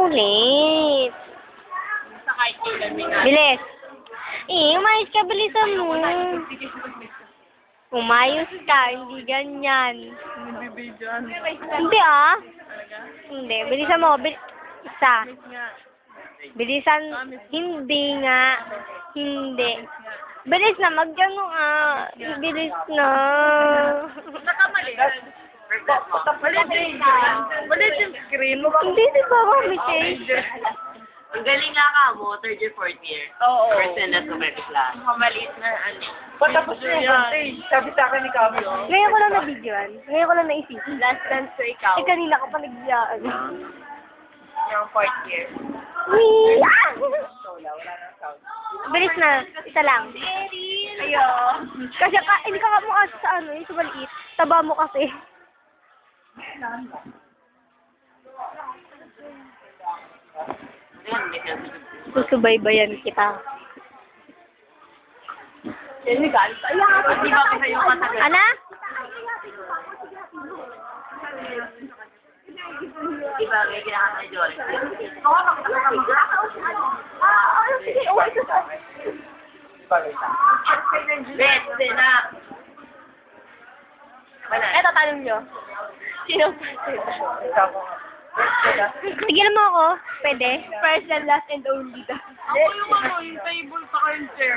Ulit. Sa kahit kailan may nga. Bilis. Umayos ka, bilisan mo. Umayos ka, hindi ganyan. Nabibidyoan. Hindi Hindi, bilisan mo. Isa. Bilisan. Hindi nga. Hindi. Bilis na, magkano bilis na. Nakamali. Malit yung screen mo. Hindi, di ba, Mami Chase? Ang galing nga ka mo, third year, fourth year. Oo. First and last kumete class. Mamalit na ano. Patapos na yung sabi sa akin ni Kami. Ngayon ko lang na-videoan. Ngayon ko lang naisip. Last dance ko ikaw. Eh, kanina ka pa nag-iyaan. Yung fourth year. Wee! Wala nang sound. Bilis na. Isa lang. Ayo. Kasi hindi ka mukha sa yung sa maliit. Taba mo kasi. Ayan, may healthy. Susubaybayan kita. Yan yung galit. Ayan. Di ba kasi yung katagal? Ana? Di ba, may kinakanta ni Joel? Bet, na. Eto, tanong nyo. Sino Tigilan mo ako. Pwede? First and last and only ka. Ako yung yung table sa kayong chair.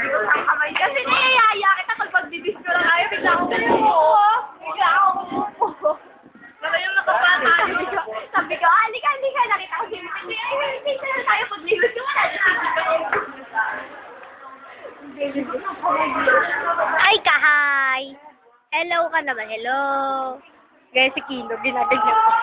Kasi niyayaya kita pag magbibis ko lang tayo. Bigla ako kumupo. Bigla ako kumupo. Wala yung nakapata. Sabi ko, halika. Nakita ko sila. Hindi na tayo paglihod ko. Ay, kahay! Hello ka naman. Hello. Guys, si Kino, ginagagyan ko.